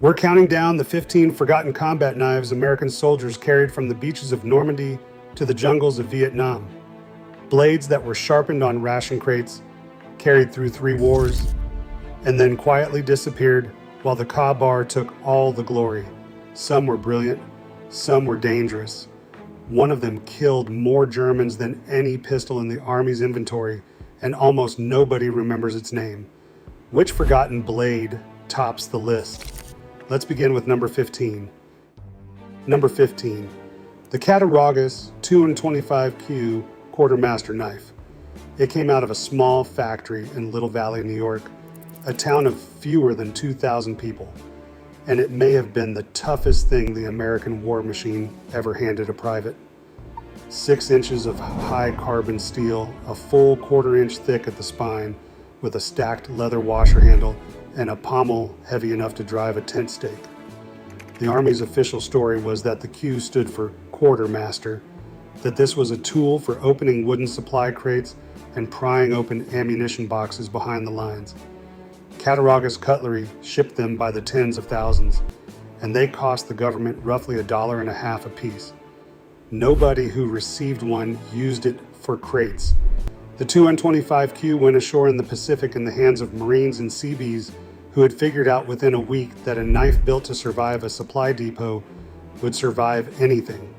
We're counting down the 15 forgotten combat knives American soldiers carried from the beaches of Normandy to the jungles of Vietnam. Blades that were sharpened on ration crates, carried through 3 wars, and then quietly disappeared while the Ka-Bar took all the glory. Some were brilliant, some were dangerous. One of them killed more Germans than any pistol in the Army's inventory, and almost nobody remembers its name. Which forgotten blade tops the list? Let's begin with number 15. Number 15, the Cattaraugus 225Q quartermaster knife. It came out of a small factory in Little Valley, New York, a town of fewer than 2,000 people, and it may have been the toughest thing the American war machine ever handed a private. 6 inches of high carbon steel, a full 1/4 inch thick at the spine, with a stacked leather washer handle and a pommel heavy enough to drive a tent stake. The Army's official story was that the Q stood for quartermaster, that this was a tool for opening wooden supply crates and prying open ammunition boxes behind the lines. Cattaraugus cutlery shipped them by the tens of thousands, and they cost the government roughly $1.50 a piece. Nobody who received one used it for crates. The 225Q went ashore in the Pacific in the hands of Marines and Seabees who had figured out within a week that a knife built to survive a supply depot would survive anything.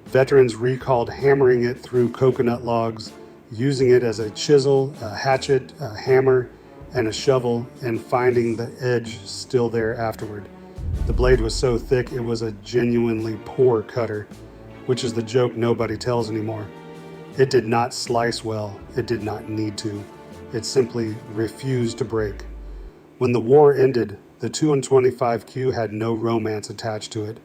Veterans recalled hammering it through coconut logs, using it as a chisel, a hatchet, a hammer, and a shovel, and finding the edge still there afterward. The blade was so thick it was a genuinely poor cutter, which is the joke nobody tells anymore. It did not slice well, it did not need to. It simply refused to break. When the war ended, the 225Q had no romance attached to it.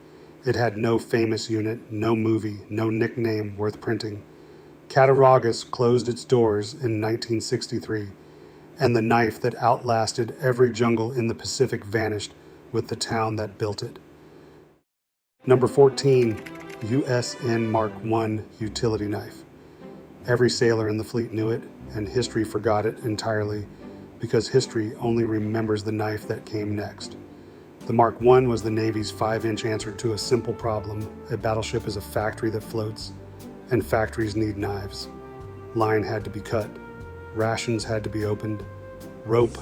It had no famous unit, no movie, no nickname worth printing. Cattaraugus closed its doors in 1963, and the knife that outlasted every jungle in the Pacific vanished with the town that built it. Number 14, USN Mark I utility knife. Every sailor in the fleet knew it, and history forgot it entirely, because history only remembers the knife that came next. The Mark I was the Navy's 5-inch answer to a simple problem. A battleship is a factory that floats, and factories need knives. Line had to be cut. Rations had to be opened. Rope,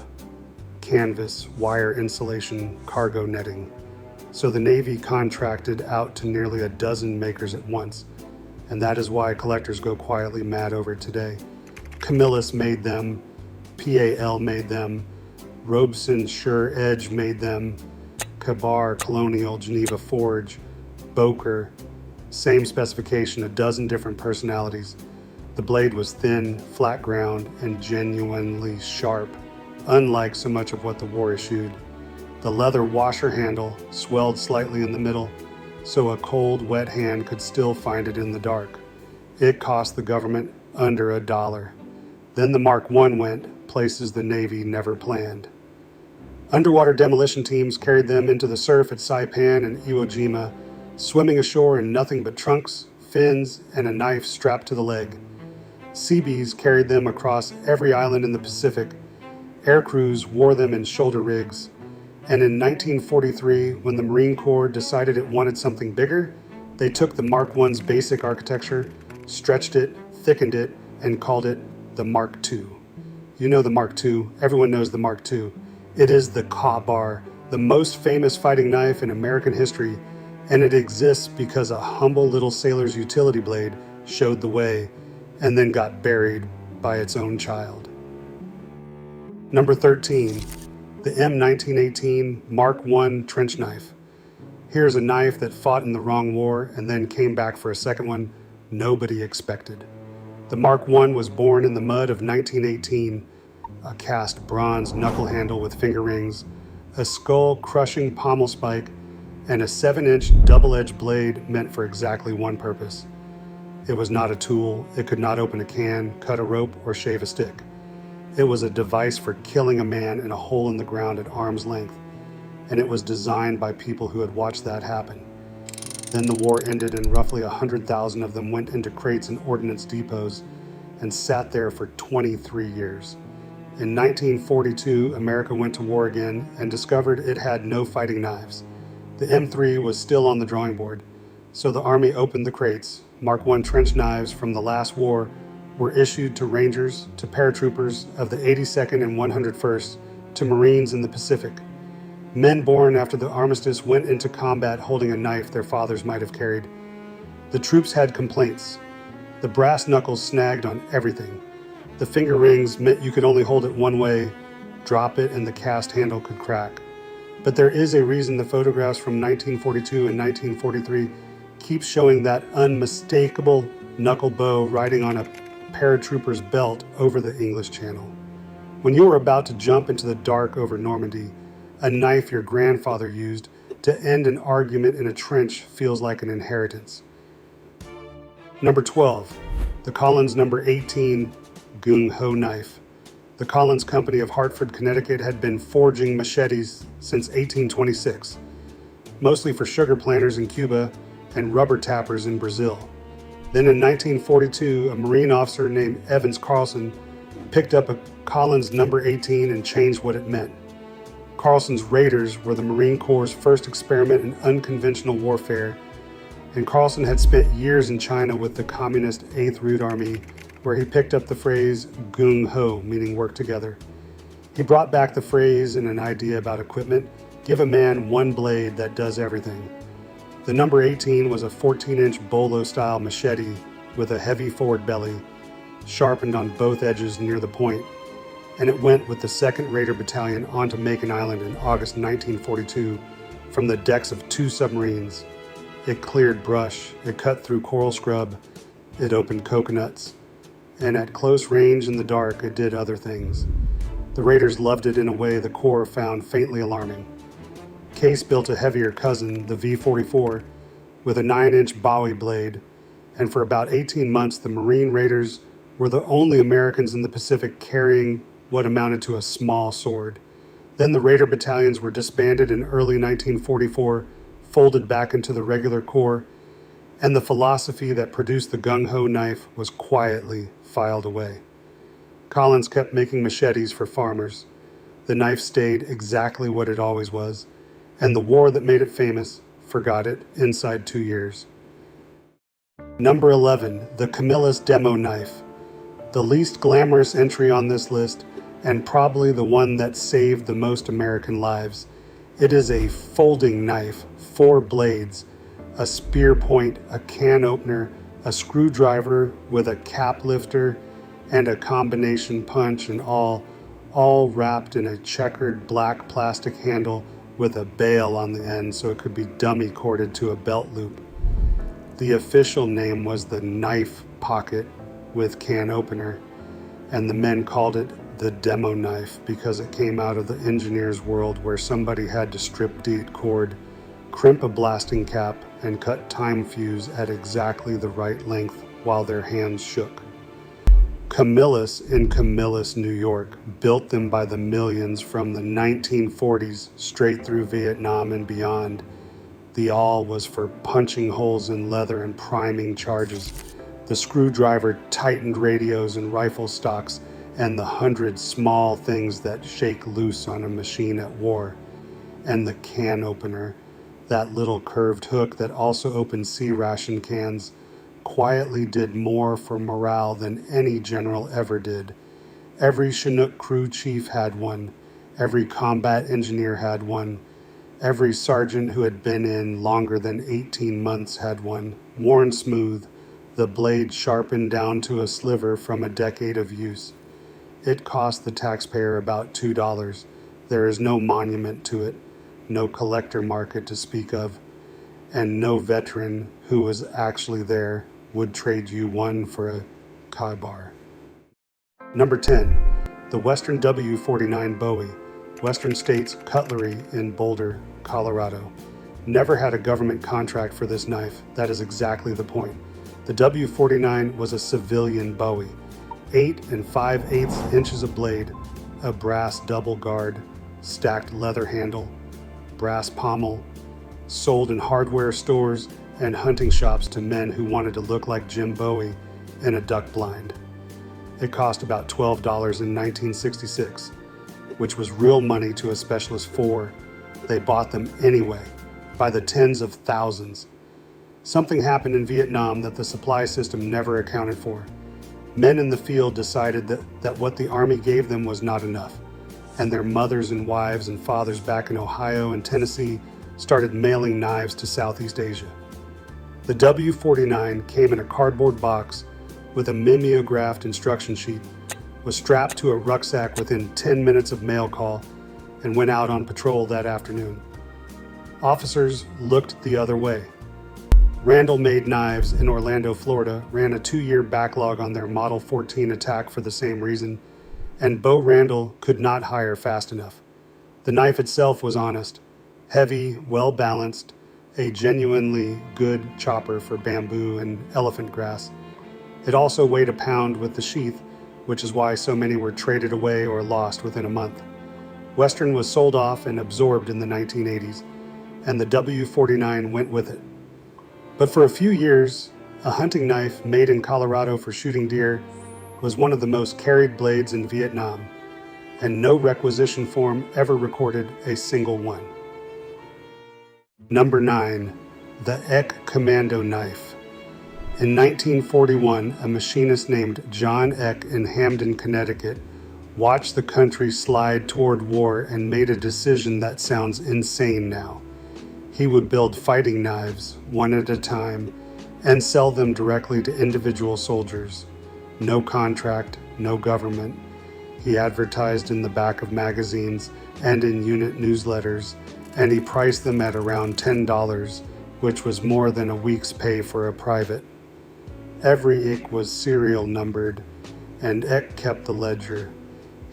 canvas, wire insulation, cargo netting. So the Navy contracted out to nearly a dozen makers at once, and that is why collectors go quietly mad over it today. Camillus made them, PAL made them, Robeson Sure Edge made them, Ka-Bar, Colonial, Geneva Forge, Boker, same specification, a dozen different personalities. The blade was thin, flat ground, and genuinely sharp, unlike so much of what the war eschewed. The leather washer handle swelled slightly in the middle, so a cold, wet hand could still find it in the dark. It cost the government under $1. Then the Mark I went places the Navy never planned. Underwater demolition teams carried them into the surf at Saipan and Iwo Jima, swimming ashore in nothing but trunks, fins, and a knife strapped to the leg. Seabees carried them across every island in the Pacific. Air crews wore them in shoulder rigs. And in 1943, when the Marine Corps decided it wanted something bigger, they took the Mark I's basic architecture, stretched it, thickened it, and called it the Mark II. You know the Mark II. Everyone knows the Mark II. It is the Ka-Bar, the most famous fighting knife in American history, and it exists because a humble little sailor's utility blade showed the way and then got buried by its own child. Number 13, the M1918 Mark I trench knife. Here's a knife that fought in the wrong war and then came back for a second one nobody expected. The Mark I was born in the mud of 1918, a cast bronze knuckle handle with finger rings, a skull-crushing pommel spike, and a 7-inch double-edged blade meant for exactly one purpose. It was not a tool. It could not open a can, cut a rope, or shave a stick. It was a device for killing a man in a hole in the ground at arm's length, and it was designed by people who had watched that happen. Then the war ended and roughly 100,000 of them went into crates and ordnance depots and sat there for 23 years. In 1942, America went to war again and discovered it had no fighting knives. The M3 was still on the drawing board, so the Army opened the crates. Mark I trench knives from the last war were issued to Rangers, to paratroopers of the 82nd and 101st, to Marines in the Pacific. Men born after the armistice went into combat holding a knife their fathers might have carried. The troops had complaints. The brass knuckles snagged on everything. The finger rings meant you could only hold it one way, drop it, and the cast handle could crack. But there is a reason the photographs from 1942 and 1943 keep showing that unmistakable knuckle bow riding on a paratrooper's belt over the English Channel. When you are about to jump into the dark over Normandy, a knife your grandfather used to end an argument in a trench feels like an inheritance. Number 12, the Collins number 18 Gung-ho knife. The Collins Company of Hartford, Connecticut had been forging machetes since 1826, mostly for sugar planters in Cuba and rubber tappers in Brazil. Then in 1942, a Marine officer named Evans Carlson picked up a Collins number 18 and changed what it meant. Carlson's Raiders were the Marine Corps' first experiment in unconventional warfare, and Carlson had spent years in China with the Communist 8th Root Army, where he picked up the phrase Gung-ho, meaning work together. He brought back the phrase and an idea about equipment: give a man one blade that does everything. The number 18 was a 14-inch bolo-style machete with a heavy forward belly, sharpened on both edges near the point, and it went with the 2nd Raider Battalion onto Macon Island in August 1942 from the decks of 2 submarines. It cleared brush, it cut through coral scrub, it opened coconuts, and at close range in the dark, it did other things. The Raiders loved it in a way the Corps found faintly alarming. Case built a heavier cousin, the V44, with a 9-inch Bowie blade, and for about 18 months the Marine Raiders were the only Americans in the Pacific carrying what amounted to a small sword. Then the Raider battalions were disbanded in early 1944, folded back into the regular Corps, and the philosophy that produced the Gung-ho knife was quietly filed away. Collins kept making machetes for farmers. The knife stayed exactly what it always was, and the war that made it famous forgot it inside 2 years. Number 11, the Camillus demo knife. The least glamorous entry on this list, and probably the one that saved the most American lives. It is a folding knife, 4 blades, a spear point, a can opener, a screwdriver with a cap lifter, and a combination punch, and all wrapped in a checkered black plastic handle with a bail on the end so it could be dummy corded to a belt loop. The official name was the knife pocket with can opener, and the men called it the demo knife because it came out of the engineer's world where somebody had to strip dead cord, crimp a blasting cap, and cut time fuse at exactly the right length while their hands shook. Camillus in Camillus, New York, built them by the millions from the 1940s straight through Vietnam and beyond. The awl was for punching holes in leather and priming charges. The screwdriver tightened radios and rifle stocks and the 100 small things that shake loose on a machine at war. And the can opener, that little curved hook that also opened sea ration cans, quietly did more for morale than any general ever did. Every Chinook crew chief had one. Every combat engineer had one. Every sergeant who had been in longer than 18 months had one, worn smooth, the blade sharpened down to a sliver from a decade of use. It cost the taxpayer about $2. There is no monument to it, no collector market to speak of, and no veteran who was actually there would trade you one for a Kaibar. Number 10, the Western W49 Bowie, Western States Cutlery in Boulder, Colorado. Never had a government contract for this knife. That is exactly the point. The W49 was a civilian Bowie, 8 5/8 inches of blade, a brass double guard, stacked leather handle, brass pommel, sold in hardware stores and hunting shops to men who wanted to look like Jim Bowie in a duck blind. It cost about $12 in 1966, which was real money to a specialist four. They bought them anyway, by the tens of thousands. Something happened in Vietnam that the supply system never accounted for. Men in the field decided that what the Army gave them was not enough, and their mothers and wives and fathers back in Ohio and Tennessee started mailing knives to Southeast Asia. The W49 came in a cardboard box with a mimeographed instruction sheet, was strapped to a rucksack within 10 minutes of mail call, and went out on patrol that afternoon. Officers looked the other way. Randall Made Knives in Orlando, Florida ran a 2-year backlog on their Model 14 attack for the same reason, and Bo Randall could not hire fast enough. The knife itself was honest, heavy, well-balanced, a genuinely good chopper for bamboo and elephant grass. It also weighed a pound with the sheath, which is why so many were traded away or lost within a month. Western was sold off and absorbed in the 1980s, and the W49 went with it. But for a few years, a hunting knife made in Colorado for shooting deer was one of the most carried blades in Vietnam, and no requisition form ever recorded a single one. Number 9. The Eck Commando Knife. In 1941, a machinist named John Eck in Hamden, Connecticut, watched the country slide toward war and made a decision that sounds insane now. He would build fighting knives, one at a time, and sell them directly to individual soldiers. No contract, no government. He advertised in the back of magazines and in unit newsletters, and he priced them at around $10, which was more than a week's pay for a private. Every ick was serial numbered, and Eck kept the ledger.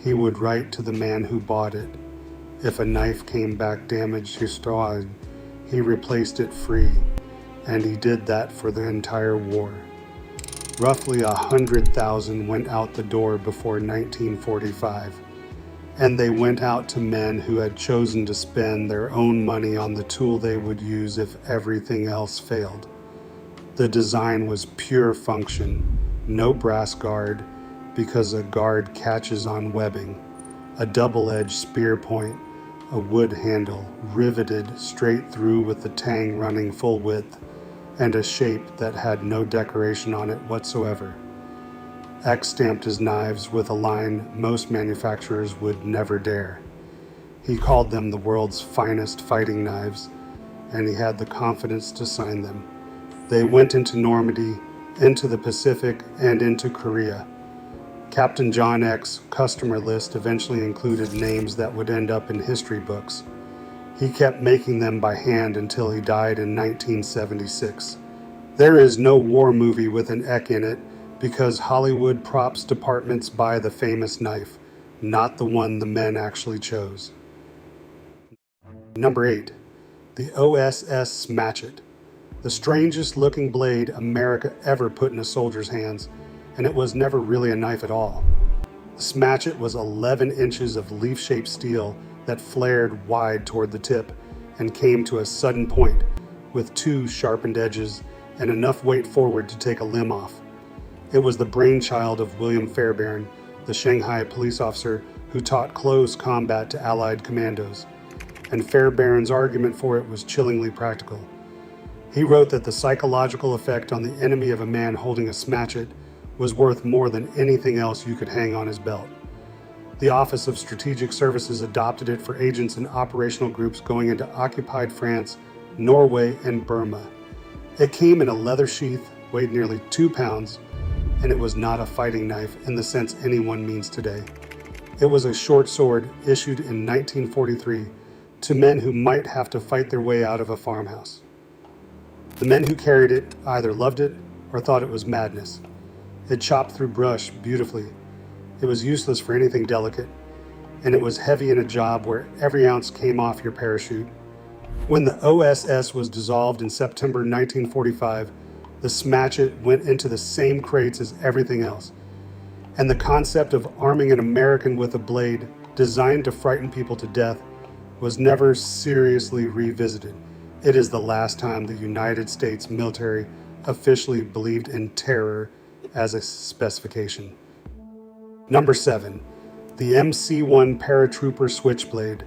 He would write to the man who bought it. If a knife came back damaged destroyed, he replaced it free, and he did that for the entire war. Roughly 100,000 went out the door before 1945, and they went out to men who had chosen to spend their own money on the tool they would use if everything else failed. The design was pure function, no brass guard, because a guard catches on webbing, a double-edged spear point, a wood handle riveted straight through with the tang running full width, and a shape that had no decoration on it whatsoever. Eck stamped his knives with a line most manufacturers would never dare. He called them the world's finest fighting knives, and he had the confidence to sign them. They went into Normandy, into the Pacific, and into Korea. Captain John Eck's customer list eventually included names that would end up in history books. He kept making them by hand until he died in 1976. There is no war movie with an Eck in it because Hollywood props departments buy the famous knife, not the one the men actually chose. Number 8. The OSS Smatchet. The strangest looking blade America ever put in a soldier's hands, and it was never really a knife at all. The Smatchet was 11 inches of leaf-shaped steel that flared wide toward the tip and came to a sudden point with 2 sharpened edges and enough weight forward to take a limb off. It was the brainchild of William Fairbairn, the Shanghai police officer who taught close combat to Allied commandos, and Fairbairn's argument for it was chillingly practical. He wrote that the psychological effect on the enemy of a man holding a Smatchet was worth more than anything else you could hang on his belt. The Office of Strategic Services adopted it for agents and operational groups going into occupied France, Norway, and Burma. It came in a leather sheath, weighed nearly 2 pounds, and it was not a fighting knife in the sense anyone means today. It was a short sword issued in 1943 to men who might have to fight their way out of a farmhouse. The men who carried it either loved it or thought it was madness. It chopped through brush beautifully. It was useless for anything delicate, and it was heavy in a job where every ounce came off your parachute. When the OSS was dissolved in September 1945, the Smatchet went into the same crates as everything else, and the concept of arming an American with a blade designed to frighten people to death was never seriously revisited. It is the last time the United States military officially believed in terror as a specification. Number 7. The MC1 Paratrooper Switchblade.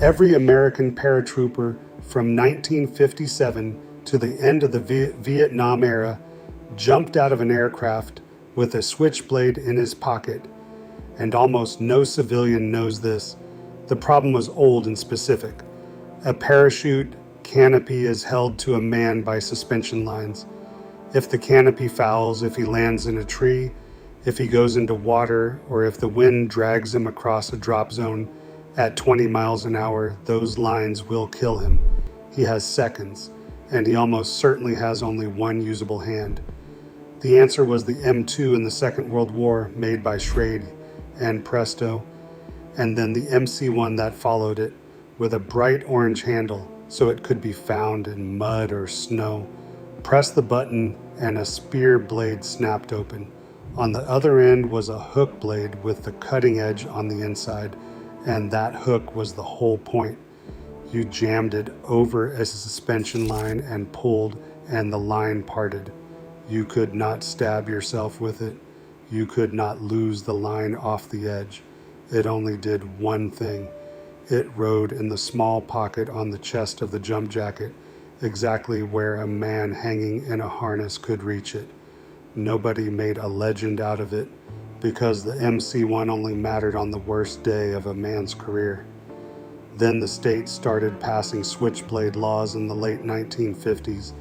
Every American paratrooper from 1957 to the end of the Vietnam era jumped out of an aircraft with a switchblade in his pocket, and almost no civilian knows this. The problem was old and specific. A parachute canopy is held to a man by suspension lines. If the canopy fouls, if he lands in a tree, if he goes into water, or if the wind drags him across a drop zone at 20 miles an hour, those lines will kill him. He has seconds, and he almost certainly has only one usable hand. The answer was the M2 in the Second World War, made by Schrade, and presto, and then the MC1 that followed it, with a bright orange handle so it could be found in mud or snow. Press the button and a spear blade snapped open. On the other end was a hook blade with the cutting edge on the inside, and that hook was the whole point. You jammed it over a suspension line and pulled, and the line parted. You could not stab yourself with it. You could not lose the line off the edge. It only did one thing. It rode in the small pocket on the chest of the jump jacket, exactly where a man hanging in a harness could reach it. Nobody made a legend out of it, because the MC1 only mattered on the worst day of a man's career. Then the state started passing switchblade laws in the late 1950s.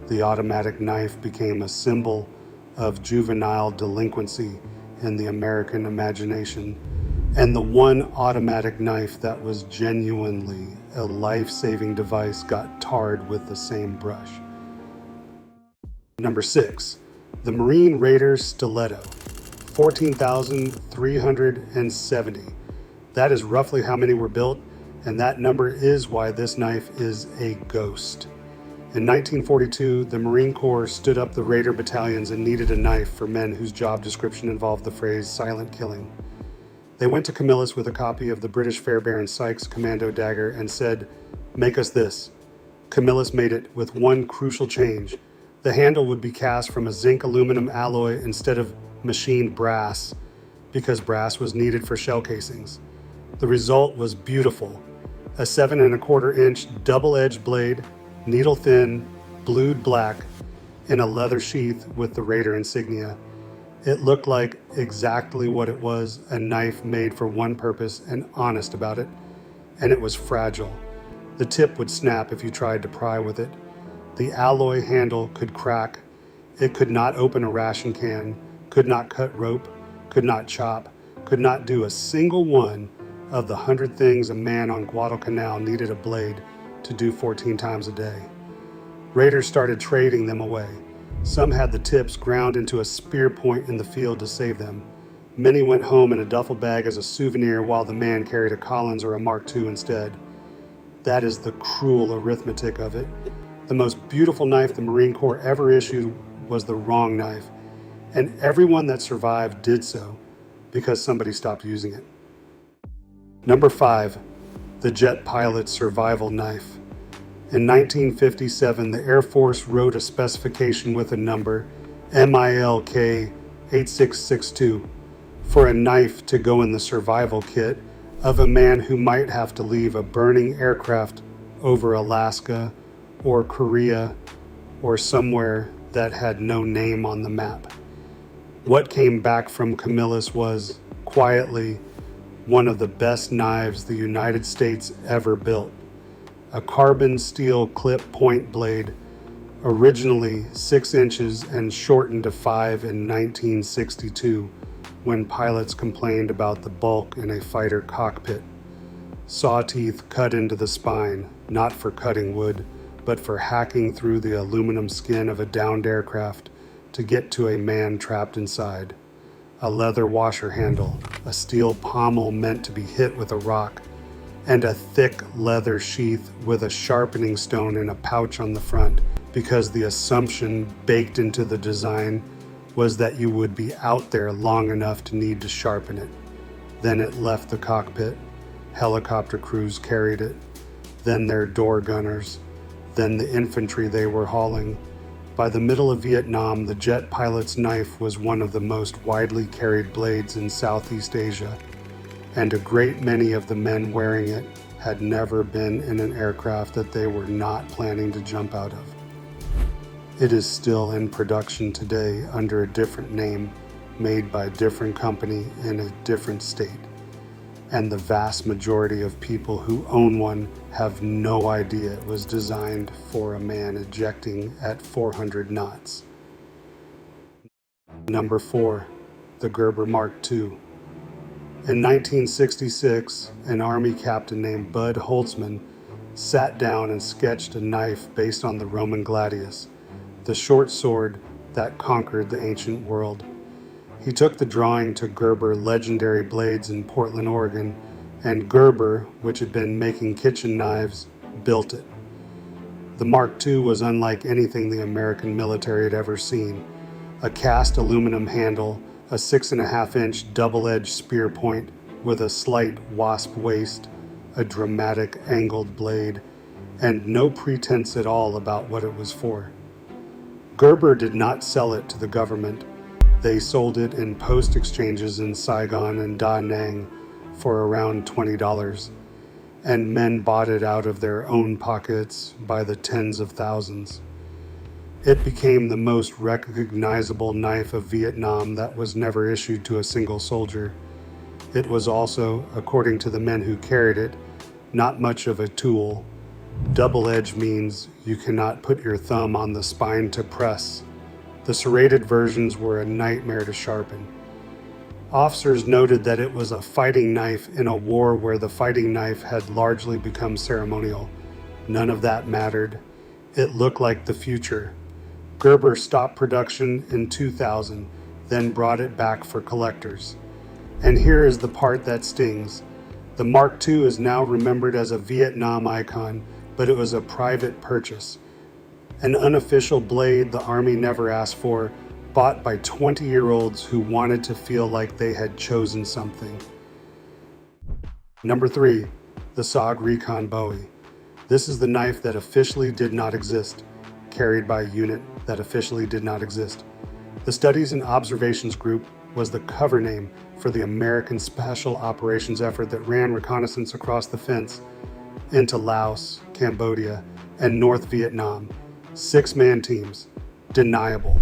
The automatic knife became a symbol of juvenile delinquency in the American imagination, and the one automatic knife that was genuinely a life-saving device got tarred with the same brush. Number 6. The Marine Raider Stiletto, 14,370. That is roughly how many were built, and that number is why this knife is a ghost. In 1942, the Marine Corps stood up the Raider battalions and needed a knife for men whose job description involved the phrase silent killing. They went to Camillus with a copy of the British Fairbairn Sykes Commando dagger and said, "Make us this." Camillus made it with one crucial change. The handle would be cast from a zinc aluminum alloy instead of machined brass, because brass was needed for shell casings. The result was beautiful. A 7¼ inch double-edged blade, needle thin, blued black, in a leather sheath with the Raider insignia. It looked like exactly what it was, a knife made for one purpose and honest about it, and it was fragile. The tip would snap if you tried to pry with it. The alloy handle could crack. It could not open a ration can, could not cut rope, could not chop, could not do a single one of the 100 things a man on Guadalcanal needed a blade to do 14 times a day. Raiders started trading them away. Some had the tips ground into a spear point in the field to save them. Many went home in a duffel bag as a souvenir, while the man carried a Collins or a Mark II instead. That is the cruel arithmetic of it. The most beautiful knife the Marine Corps ever issued was the wrong knife, and everyone that survived did so because somebody stopped using it. Number 5, the jet pilot's survival knife. In 1957, the Air Force wrote a specification with a number, MILK 8662, for a knife to go in the survival kit of a man who might have to leave a burning aircraft over Alaska or Korea or somewhere that had no name on the map. What came back from Camillus was, quietly, one of the best knives the United States ever built. A carbon steel clip point blade, originally 6 inches and shortened to 5 in 1962 when pilots complained about the bulk in a fighter cockpit. Saw teeth cut into the spine, not for cutting wood, but for hacking through the aluminum skin of a downed aircraft to get to a man trapped inside. A leather washer handle, a steel pommel meant to be hit with a rock, and a thick leather sheath with a sharpening stone in a pouch on the front, because the assumption baked into the design was that you would be out there long enough to need to sharpen it. Then it left the cockpit. Helicopter crews carried it, then their door gunners, then the infantry they were hauling, By the middle of Vietnam, the jet pilot's knife was one of the most widely carried blades in Southeast Asia, and a great many of the men wearing it had never been in an aircraft that they were not planning to jump out of. It is still in production today under a different name, made by a different company in a different state. And the vast majority of people who own one have no idea it was designed for a man ejecting at 400 knots. Number 4, the Gerber Mark II. In 1966, an Army captain named Bud Holtzman sat down and sketched a knife based on the Roman gladius, the short sword that conquered the ancient world. He took the drawing to Gerber Legendary Blades in Portland, Oregon, and Gerber, which had been making kitchen knives, built it. The Mark II was unlike anything the American military had ever seen. A cast aluminum handle, a 6.5-inch double-edged spear point with a slight wasp waist, a dramatic angled blade, and no pretense at all about what it was for. Gerber did not sell it to the government. They sold it in post exchanges in Saigon and Da Nang for around $20, and men bought it out of their own pockets by the tens of thousands. It became the most recognizable knife of Vietnam that was never issued to a single soldier. It was also, according to the men who carried it, not much of a tool. Double-edged means you cannot put your thumb on the spine to press. The serrated versions were a nightmare to sharpen. Officers noted that it was a fighting knife in a war where the fighting knife had largely become ceremonial. None of that mattered. It looked like the future. Gerber stopped production in 2000, then brought it back for collectors. And here is the part that stings. The Mark II is now remembered as a Vietnam icon, but it was a private purchase. An unofficial blade the Army never asked for, bought by 20-year-olds who wanted to feel like they had chosen something. Number 3, the SOG Recon Bowie. This is the knife that officially did not exist, carried by a unit that officially did not exist. The Studies and Observations Group was the cover name for the American Special Operations effort that ran reconnaissance across the fence into Laos, Cambodia, and North Vietnam. 6-man teams. Deniable.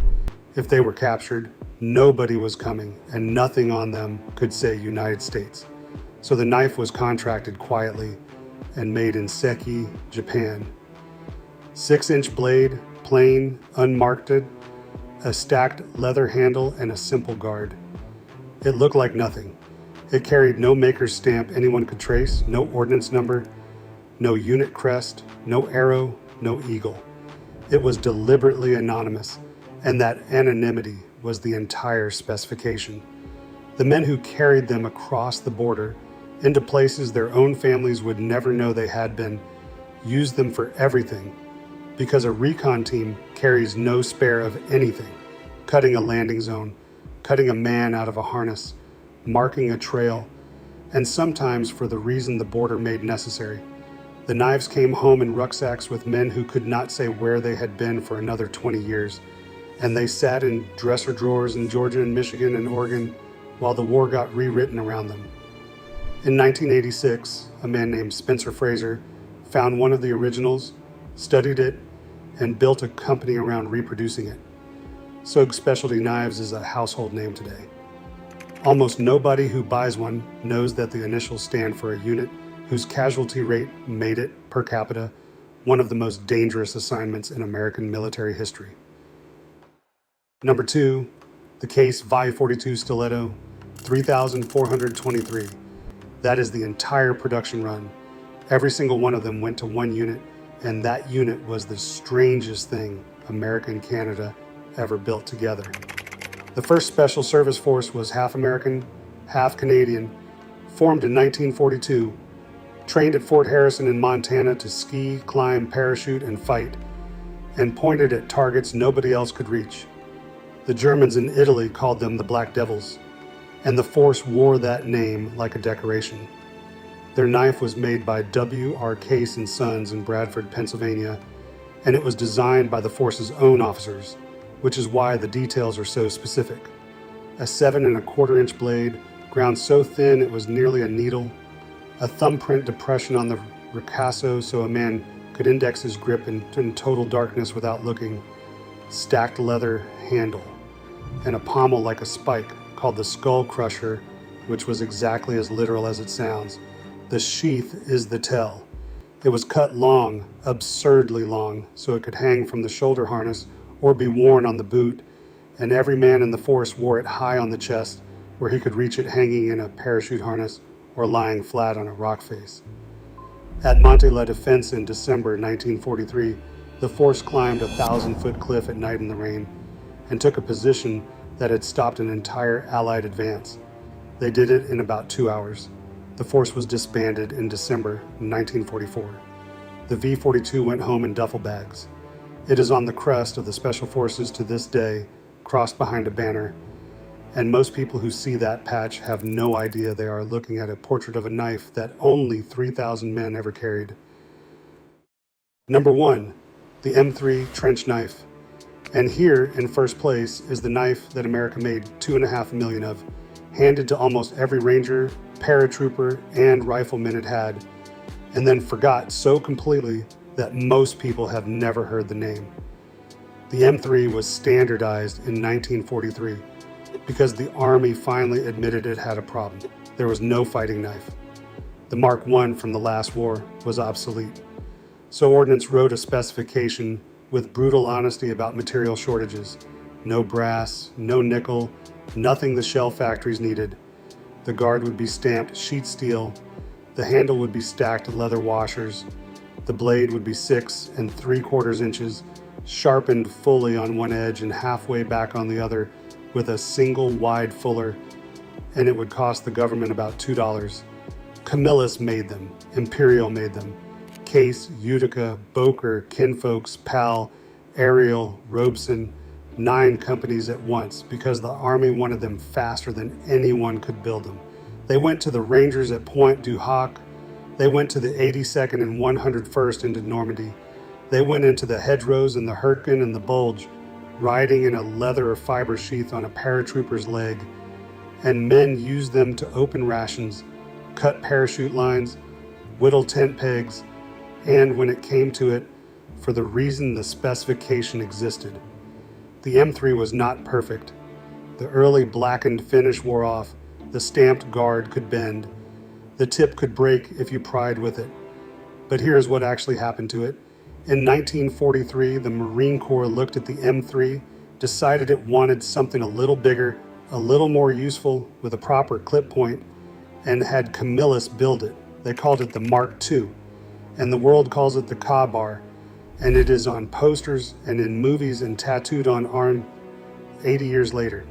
If they were captured, nobody was coming, and nothing on them could say United States. So the knife was contracted quietly and made in Seki, Japan. 6-inch blade, plain, unmarked, a stacked leather handle, and a simple guard. It looked like nothing. It carried no maker's stamp anyone could trace, no ordnance number, no unit crest, no arrow, no eagle. It was deliberately anonymous, and that anonymity was the entire specification. The men who carried them across the border into places their own families would never know they had been, used them for everything, because a recon team carries no spare of anything: cutting a landing zone, cutting a man out of a harness, marking a trail, and sometimes for the reason the border made necessary. The knives came home in rucksacks with men who could not say where they had been for another 20 years, and they sat in dresser drawers in Georgia and Michigan and Oregon while the war got rewritten around them. In 1986, a man named Spencer Fraser found one of the originals, studied it, and built a company around reproducing it. SOG Specialty Knives is a household name today. Almost nobody who buys one knows that the initials stand for a unit whose casualty rate made it, per capita, one of the most dangerous assignments in American military history. Number 2, the case V42 Stiletto, 3,423. That is the entire production run. Every single one of them went to one unit, and that unit was the strangest thing America and Canada ever built together. The first Special Service Force was half American, half Canadian, formed in 1942, trained at Fort Harrison in Montana to ski, climb, parachute, and fight, and pointed at targets nobody else could reach. The Germans in Italy called them the Black Devils, and the force wore that name like a decoration. Their knife was made by W.R. Case & Sons in Bradford, Pennsylvania, and it was designed by the force's own officers, which is why the details are so specific. A 7¼ inch blade, ground so thin it was nearly a needle, a thumbprint depression on the ricasso so a man could index his grip in total darkness without looking, stacked leather handle, and a pommel like a spike called the skull crusher, which was exactly as literal as it sounds. The sheath is the tell. It was cut long, absurdly long, so it could hang from the shoulder harness or be worn on the boot, and every man in the force wore it high on the chest where he could reach it hanging in a parachute harness or lying flat on a rock face. At Monte La Defense in December 1943, the force climbed a 1,000-foot cliff at night in the rain and took a position that had stopped an entire Allied advance. They did it in about 2 hours. The force was disbanded in December 1944. The V42 went home in duffel bags. It is on the crest of the Special Forces to this day, crossed behind a banner, and most people who see that patch have no idea they are looking at a portrait of a knife that only 3,000 men ever carried. Number 1, the M3 trench knife. And here in first place is the knife that America made 2.5 million of, handed to almost every ranger, paratrooper, and rifleman it had, and then forgot so completely that most people have never heard the name. The M3 was standardized in 1943 because the Army finally admitted it had a problem. There was no fighting knife. The Mark I from the last war was obsolete. So Ordnance wrote a specification with brutal honesty about material shortages. No brass, no nickel, nothing the shell factories needed. The guard would be stamped sheet steel, the handle would be stacked leather washers, the blade would be 6¾ inches, sharpened fully on one edge and halfway back on the other with a single wide fuller, and it would cost the government about $2. Camillus made them, Imperial made them, Case, Utica, Boker, Kinfolks, Pal, Ariel, Robeson, 9 companies at once because the Army wanted them faster than anyone could build them. They went to the Rangers at Pointe du Hoc. They went to the 82nd and 101st into Normandy. They went into the hedgerows and the Hurtgen and the Bulge, riding in a leather or fiber sheath on a paratrooper's leg. And men used them to open rations, cut parachute lines, whittle tent pegs, and when it came to it, for the reason the specification existed. The M3 was not perfect. The early blackened finish wore off, the stamped guard could bend, the tip could break if you pried with it. But here's what actually happened to it. In 1943, the Marine Corps looked at the M3, decided it wanted something a little bigger, a little more useful with a proper clip point, and had Camillus build it. They called it the Mark II, and the world calls it the Ka-Bar, and it is on posters and in movies and tattooed on arm 80 years later.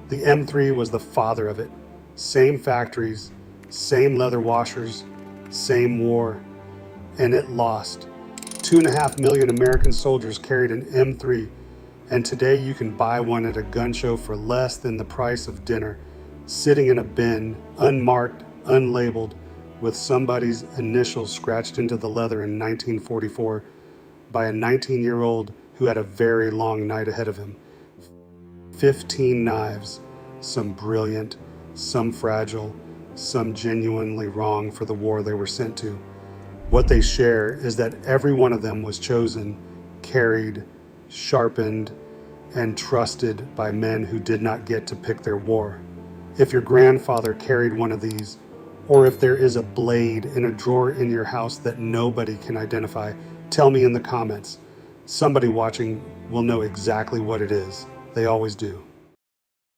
The M3 was the father of it. Same factories, same leather washers, same war, and it lost. 2.5 million American soldiers carried an M3, and today you can buy one at a gun show for less than the price of dinner, sitting in a bin, unmarked, unlabeled, with somebody's initials scratched into the leather in 1944 by a 19-year-old who had a very long night ahead of him. 15 knives, some brilliant, some fragile, some genuinely wrong for the war they were sent to. What they share is that every one of them was chosen, carried, sharpened, and trusted by men who did not get to pick their war. If your grandfather carried one of these, or if there is a blade in a drawer in your house that nobody can identify, tell me in the comments. Somebody watching will know exactly what it is. They always do.